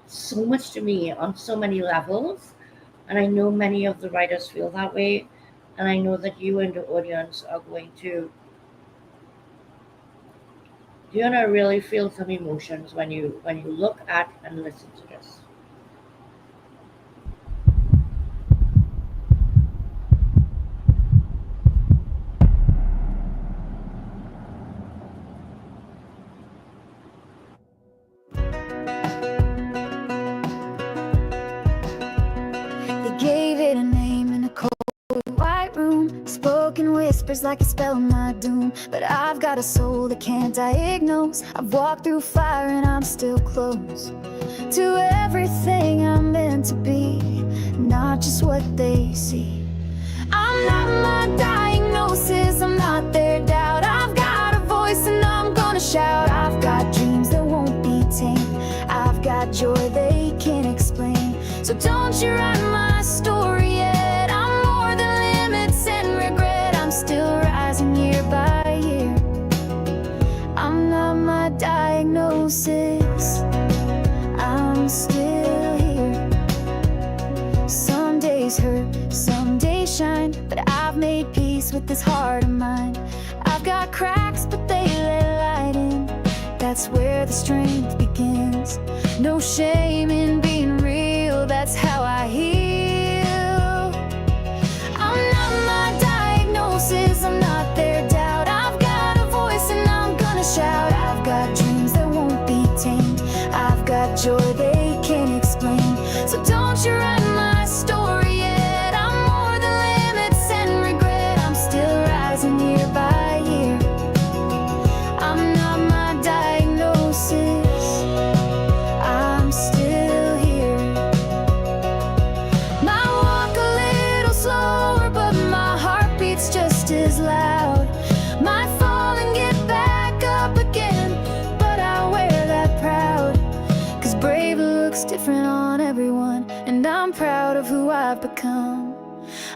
so much to me on so many levels, and I know many of the writers feel that way, and I know that you and the audience are going to. You're gonna really feel some emotions when you look at and listen to this. They gave it a name in a cold white room, spoken whispers like a spell my doom. But I've got a soul that can't diagnose. I've walked through fire and I'm still close to everything I'm meant to be, not just what they see. I'm not my diagnosis, I'm not their doubt. I've got a voice and I'm gonna shout. I've got dreams that won't be tamed. I've got joy they can't explain. So don't you write my story yet. I'm more than limits and regret. I'm still rising year by year. I'm not my diagnosis, I'm still here. Some days hurt, some days shine, but I've made peace with this heart of mine. I've got cracks, but they let light in. that's where the strength begins. No shame in being real, that's how I heal. I'm not my diagnosis, I'm not their doubt. I've got a voice and I'm gonna shout. I've got dreams that won't be tamed. I've got joy they can't explain. So don't you write my story yet. I'm more than limits and regret. I'm still rising year by year. I'm not my diagnosis, I'm still here. Might walk a little slower, but my heart beats just as loud. Might fall and get back up again, but I wear that proud. 'Cause brave looks different on everyone, and I'm proud of who I've become.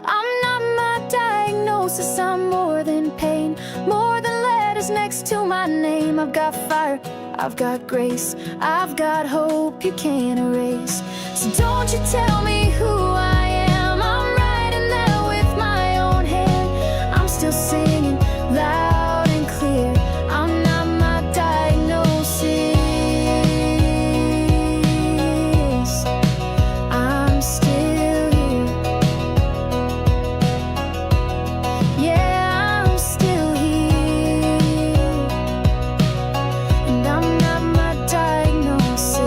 I'm not my diagnosis, I'm more than pain, more than letters next to my name. I've got fire, I've got grace, I've got hope you can't erase. So don't you tell me who I am, I'm writing that with my own hand. I'm still singing loud and clear. I'm not my diagnosis, I'm still here. Yeah, I'm still here, and I'm not my diagnosis.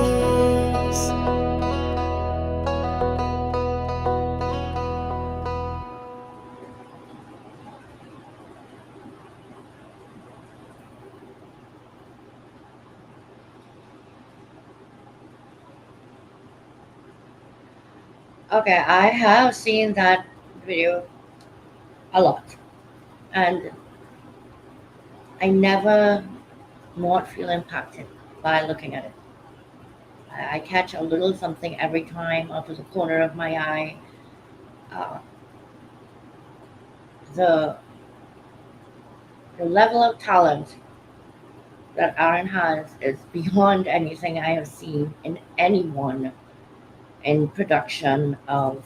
Okay, I have seen that video a lot, and I never not feel impacted by looking at it. I catch a little something every time out of the corner of my eye. Uh, the the level of talent that Aaron has is beyond anything I have seen in anyone in production of.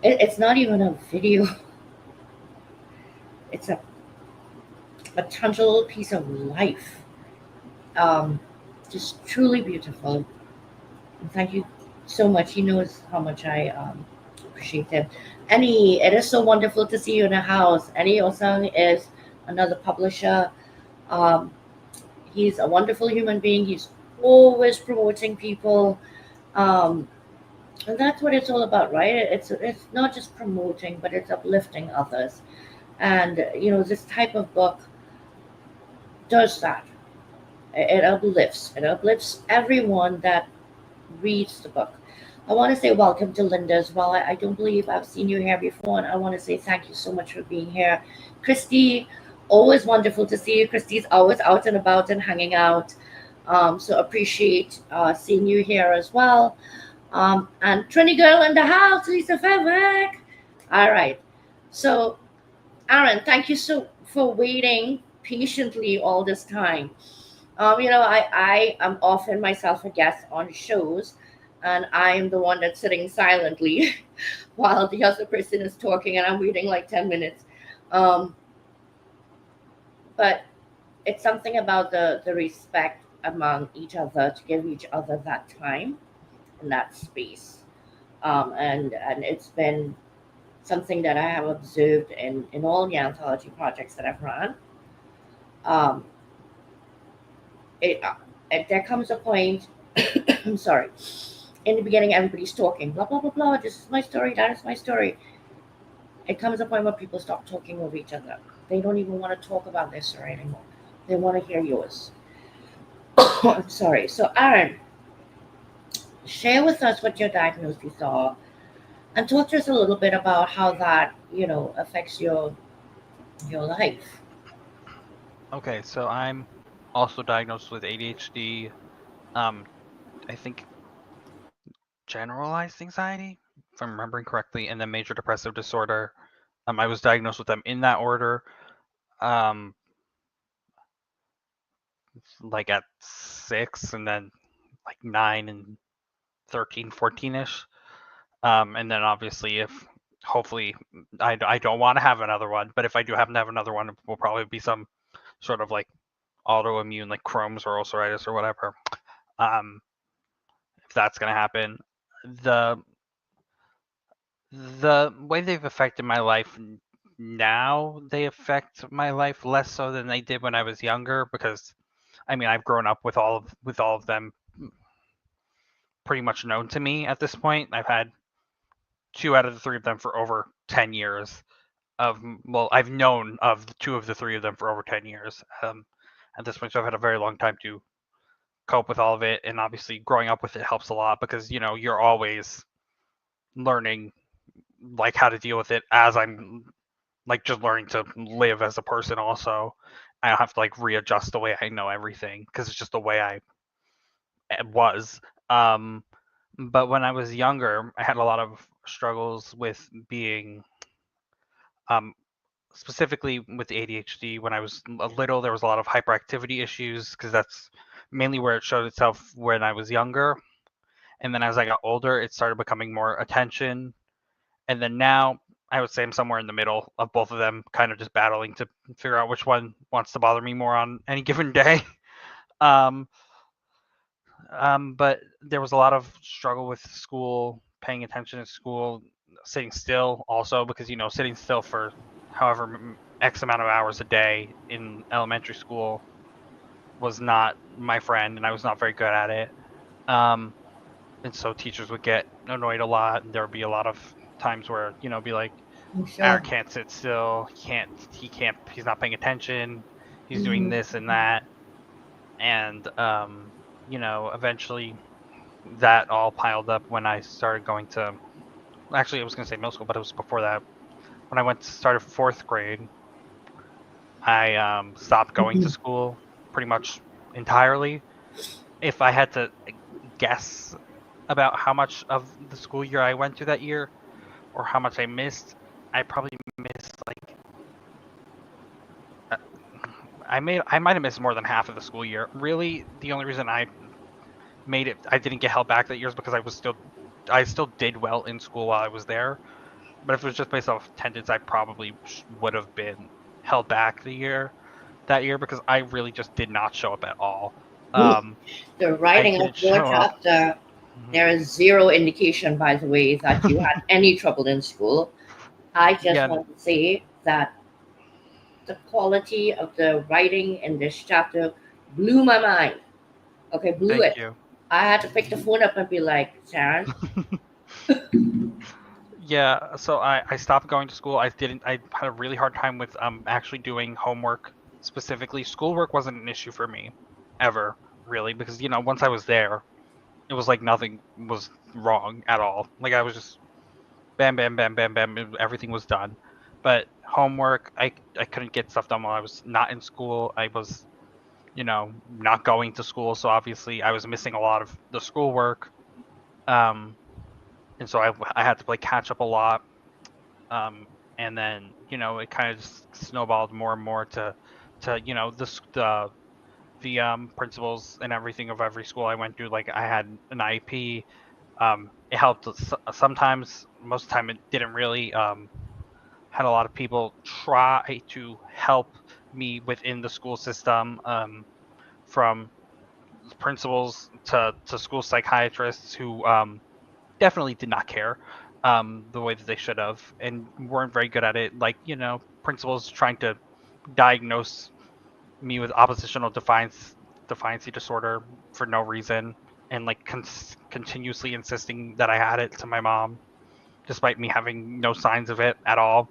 It's not even a video. It's a tangible piece of life. Um, just truly beautiful. And thank you so much. He knows how much I appreciate him. Annie, it is so wonderful to see you in the house. Annie Osang is another publisher. Um, he's a wonderful human being. He's always promoting people. Um, and that's what it's all about, right? It's not just promoting, but it's uplifting others. And this type of book does that. It uplifts. It uplifts everyone that reads the book. I want to say welcome to Linda as well. I don't believe I've seen you here before, and I want to say thank you so much for being here. Christy, always wonderful to see you. Christy's always out and about and hanging out. So appreciate seeing you here as well. And Trini girl in the house, Lisa Favak. All right. So, Aaron, thank you so for waiting patiently all this time. I am often myself a guest on shows, and I'm the one that's sitting silently while the other person is talking, and I'm waiting like 10 minutes. Um, but it's something about the respect among each other to give each other that time and that space. And it's been something that I have observed in all the anthology projects that I've run. Um, it, uh, there comes a point, I'm sorry, in the beginning, everybody's talking, blah, blah, blah, blah, this is my story, that is my story. It comes a point where people stop talking over each other. They don't even want to talk about their story anymore. They want to hear yours. I'm sorry. So, Aaron, share with us what your diagnoses are and talk to us a little bit about how that, affects your life. Okay, so I'm also diagnosed with ADHD. I think generalized anxiety, if I'm remembering correctly, and then major depressive disorder. I was diagnosed with them in that order. Um, like at 6, and then like 9 and 13, 14ish. And then obviously, if hopefully I don't want to have another one, but if I do happen to have another one, it will probably be some sort of like autoimmune, like Crohn's or ulceritis or whatever. If that's going to happen. The way they've affected my life now, they affect my life less so than they did when I was younger, because I mean, I've grown up with all of them pretty much known to me at this point. I've had 2 out of the 3 of them for over 10 years. I've known of 2 of the 3 of them for over 10 years. At this point, so I've had a very long time to cope with all of it, and obviously growing up with it helps a lot, because you're always learning like how to deal with it, as I'm like just learning to live as a person also. I don't have to like readjust the way I know everything, because it's just the way I was. But when I was younger, I had a lot of struggles with being, specifically with ADHD. When I was little, there was a lot of hyperactivity issues, because that's mainly where it showed itself when I was younger. And then as I got older, it started becoming more attention. And then now, I would say I'm somewhere in the middle of both of them, kind of just battling to figure out which one wants to bother me more on any given day. Um, but there was a lot of struggle with school, paying attention in school, sitting still also, because sitting still for however X amount of hours a day in elementary school was not my friend, and I was not very good at it. And so teachers would get annoyed a lot, and there would be a lot of times where be like, I'm Aaron sure. can't sit still. He's not paying attention. He's doing Mhm. this and that. And eventually that all piled up when I started going to, actually I was going to say middle school, but it was before that. When I started 4th grade, I stopped going to Mhm. school pretty much entirely. If I had to guess about how much of the school year I went to that year, or how much I missed, I probably missed like, uh, I might have missed more than half of the school year. Really, the only reason I didn't get held back that year is because I still did well in school while I was there. But if it was just based off attendance, I probably would have been held back that year, because I really just did not show up at all. Um, The I writing of didn't your show up. chapter, Mhm. there is zero indication, by the way, that you had any trouble in school. I just Yeah, want to say that the quality of the writing in this chapter blew my mind. Okay, blew thank it. you. I had to pick the phone up and be like, Sharon, Yeah, so I stopped going to school. I had a really hard time with actually doing homework specifically. Schoolwork wasn't an issue for me ever, really, because once I was there, it was like nothing was wrong at all. Like I was just bam, bam, bam, bam, bam, everything was done. But homework, I couldn't get stuff done while I was not in school. I was, not going to school, so obviously I was missing a lot of the schoolwork. Um, and so I had to play catch up a lot. And then it kind of just snowballed more and more to the principals and everything of every school I went to. Like I had an IEP. It helped sometimes. Most of the time, it didn't really. Had a lot of people try to help me within the school system, from principals to school psychiatrists who definitely did not care the way that they should have, and weren't very good at it. Like principals trying to diagnose me with oppositional defiancy disorder for no reason, and like continuously insisting that I had it to my mom, despite me having no signs of it at all.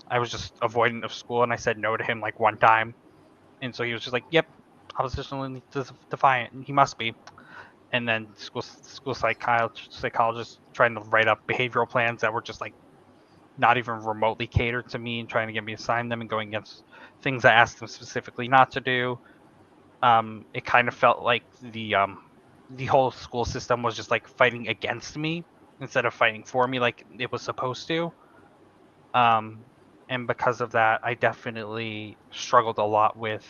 I was just avoidant of school, and I said no to him like one time, and so he was just like, "Yep, oppositionally defiant. He must be." And then school psychologists trying to write up behavioral plans that were just like not even remotely catered to me, and trying to get me to sign them, and going against things I asked them specifically not to do. It kind of felt like the whole school system was just like fighting against me instead of fighting for me like it was supposed to. Um, and because of that, I definitely struggled a lot with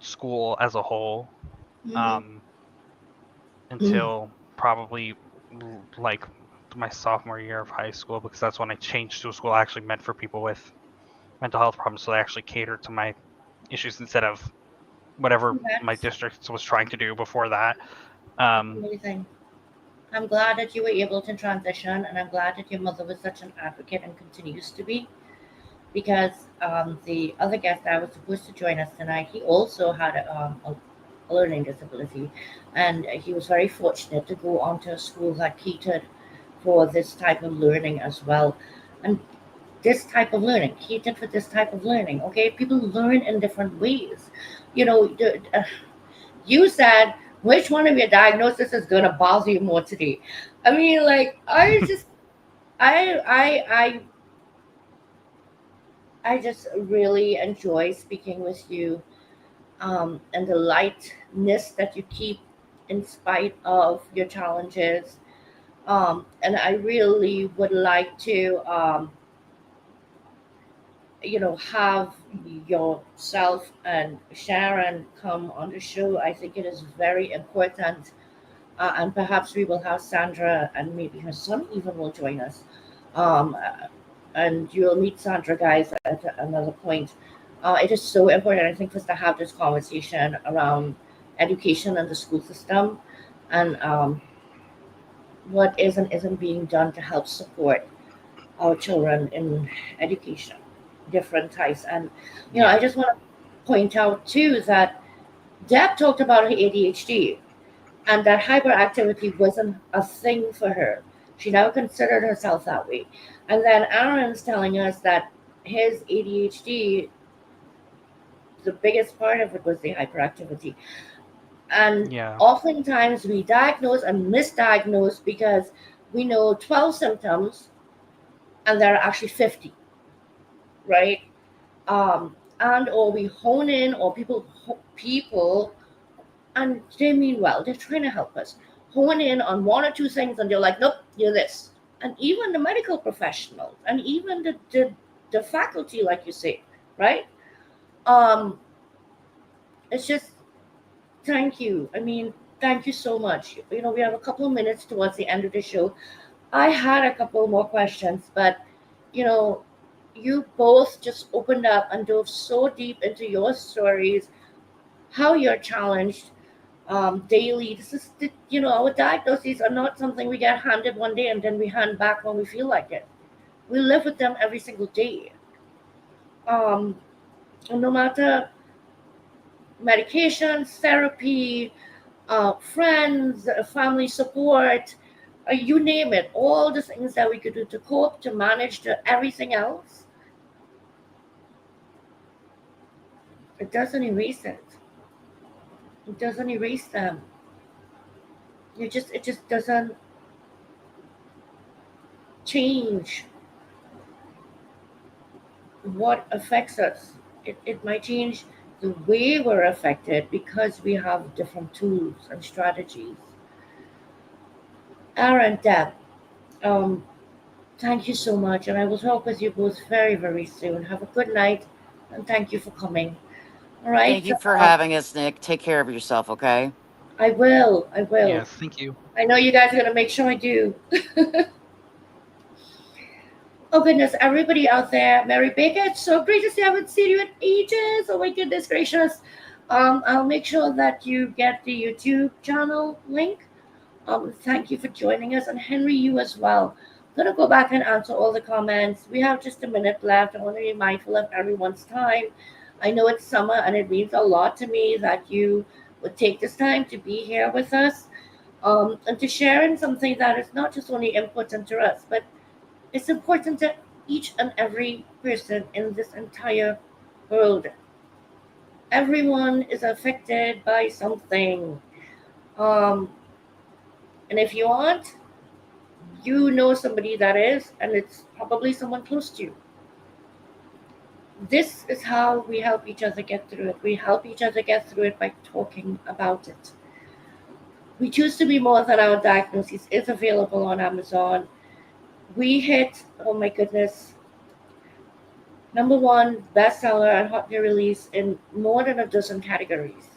school as a whole, mhm, um, until probably like my sophomore year of high school, because that's when I changed to a school actually meant for people with mental health problems. So they actually catered to my issues instead of whatever my That's district was trying to do before that. amazing. I'm glad that you were able to transition, and I'm glad that your mother was such an advocate and continues to be. Because the other guest that was supposed to join us tonight, he also had a learning disability, and he was very fortunate to go onto a school that catered for this type of learning as well. And this type of learning, catered for this type of learning. Okay, people learn in different ways. You know, you said which one of your diagnoses is going to bother you more today. I mean, like I just, I just really enjoy speaking with you, and the lightness that you keep in spite of your challenges. And I really would like to, have yourself and Sharon come on the show. I think it is very important. And perhaps we will have Sandra and maybe her son even will join us. And you'll meet Sandra, guys, at another point. It is so important, I think, for us to have this conversation around education and the school system, and what is and isn't being done to help support our children in education, different types. And I just want to point out too that Deb talked about her ADHD, and that hyperactivity wasn't a thing for her. She never considered herself that way. And then Aaron's telling us that his ADHD, the biggest part of it was the hyperactivity. And Yeah. oftentimes we diagnose and misdiagnose because we know 12 symptoms and there are actually 50, right? And or we hone in, or people, and they mean well, they're trying to help us, hone in on one or two things, and they're like, nope, you're this. And even the medical professionals, and even the faculty, like you say, right? Um, it's just, thank you. I mean, thank you so much. We have a couple of minutes towards the end of the show. I had a couple more questions, but you know, you both just opened up and dove so deep into your stories, how you're challenged daily. This is, our diagnoses are not something we get handed one day and then we hand back when we feel like it. We live with them every single day. And no matter medications, therapy, friends, family support, you name it, all the things that we could do to cope, to manage, to everything else, it doesn't erase it. It doesn't erase them. It just doesn't change what affects us. It might change the way we're affected because we have different tools and strategies. Aaron, Deb, um, thank you so much, and I will talk with you both very, very soon. Have a good night, and thank you for coming. All right, Thank you for having us, Nick. Take care of yourself, okay? I will. I will. Yes. Thank you. I know you guys are gonna make sure I do. Oh goodness, everybody out there, Mary Baker, it's so great to see. I haven't seen you in ages. Oh my goodness gracious. I'll make sure that you get the YouTube channel link. Thank you for joining us, and Henry, you as well. I'm gonna go back and answer all the comments. We have just a minute left. I want to be mindful of everyone's time. I know it's summer, and it means a lot to me that you would take this time to be here with us, and to share in something that is not just only important to us, but it's important to each and every person in this entire world. Everyone is affected by something. Um, and if you aren't, you know somebody that is, and it's probably someone close to you. This is how we help each other get through it. We help each other get through it by talking about it. We Choose to Be More Than Our Diagnosis is available on Amazon. We hit, oh my goodness, #1 bestseller and hot new release in more than a dozen categories.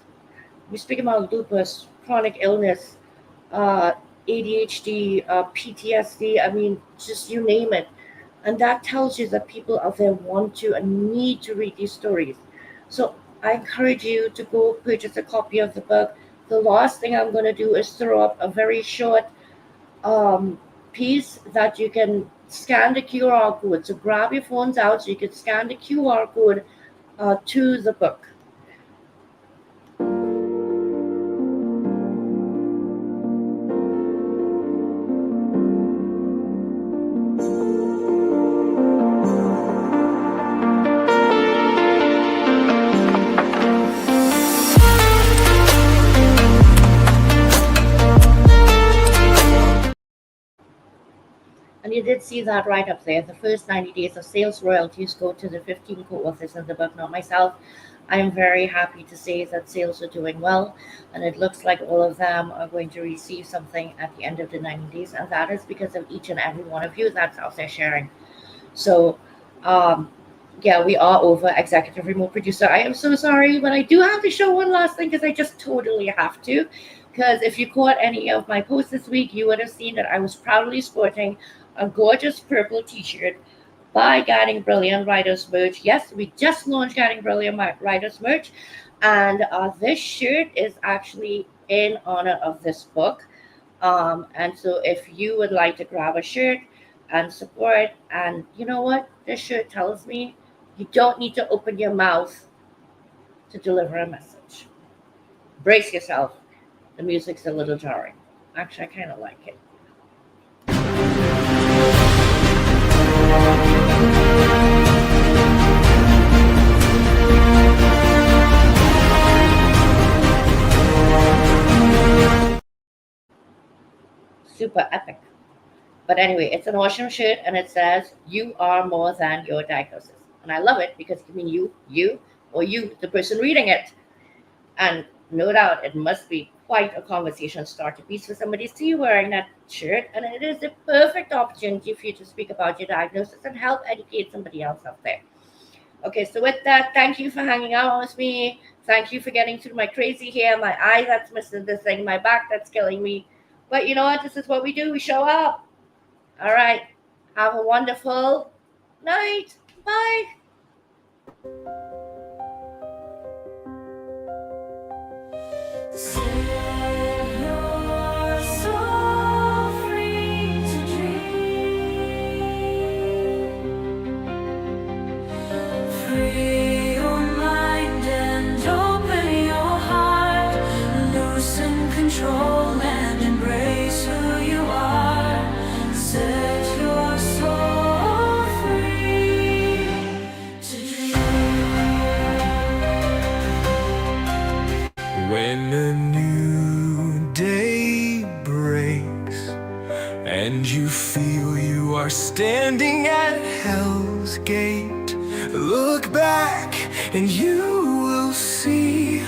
We speak about lupus, chronic illness, ADHD, PTSD. I mean, just you name it. And that tells you that people out there want to and need to read these stories. So I encourage you to go purchase a copy of the book. The last thing I'm going to do is throw up a very short piece that you can scan the QR code. So grab your phones out so you can scan the QR code to the book. And you did see that right up there. The first 90 days of sales royalties go to the 15 co-authors in the book, not myself. I am very happy to say that sales are doing well, and it looks like all of them are going to receive something at the end of the 90 days, and that is because of each and every one of you that's out there sharing. So, yeah, we are over executive remote producer. I am so sorry, but I do have to show one last thing because I just totally have to. Because if you caught any of my posts this week, you would have seen that I was proudly sporting a gorgeous purple t-shirt by Guiding Brilliant Writers Merch. Yes, we just launched Guiding Brilliant Writers Merch, and this shirt is actually in honor of this book. And so if you would like to grab a shirt and support, and you know what this shirt tells me, you don't need to open your mouth to deliver a message. Brace yourself. The music's a little jarring. Actually, I kind of like it. Super epic. But anyway, it's an awesome shirt, and it says, "You are more than your diagnosis." And I love it because it can mean you, or you, the person reading it. And no doubt it must be quite a conversation starter piece for somebody to see you wearing that shirt. And it is the perfect opportunity for you to speak about your diagnosis and help educate somebody else out there. Okay, so with that, thank you for hanging out with me. Thank you for getting through my crazy hair, my eye that's missing this thing, my back that's killing me. But you know what? This is what we do. We show up. All right. Have a wonderful night. Bye. When a new day breaks and you feel you are standing at hell's gate, look back and you will see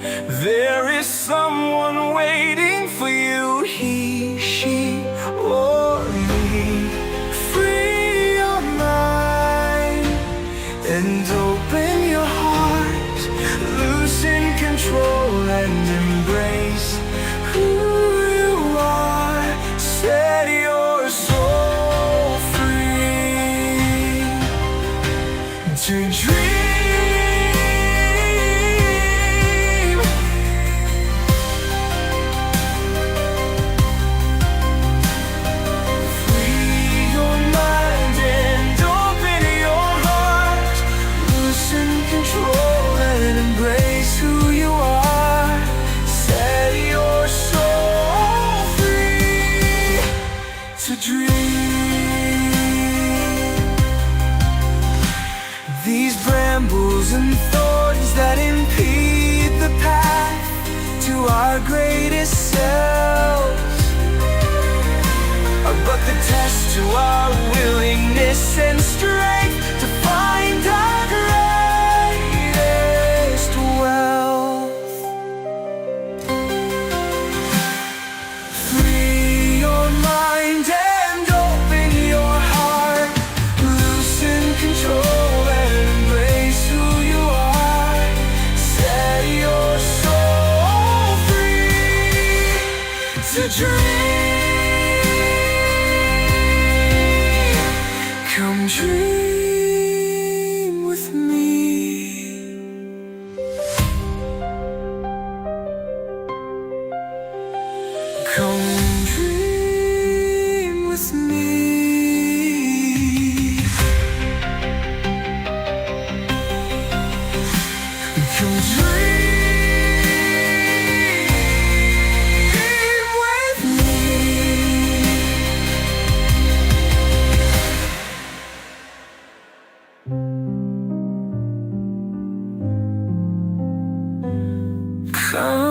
there is someone waiting for you, he, she, or me. Free your mind and open your heart, loosen control and embrace who you are. Set your soul free to dream. Free your mind and open your heart, loosen control and embrace who you are. Set your soul free to dream. These brambles and thorns that impede the path to our greatest selves are but the test to our willingness and strength to find our greatest wealth. Free your mind and open your heart, loosen control and embrace who you are. Set your soul free to dream. Come dream. Come dream with me. Come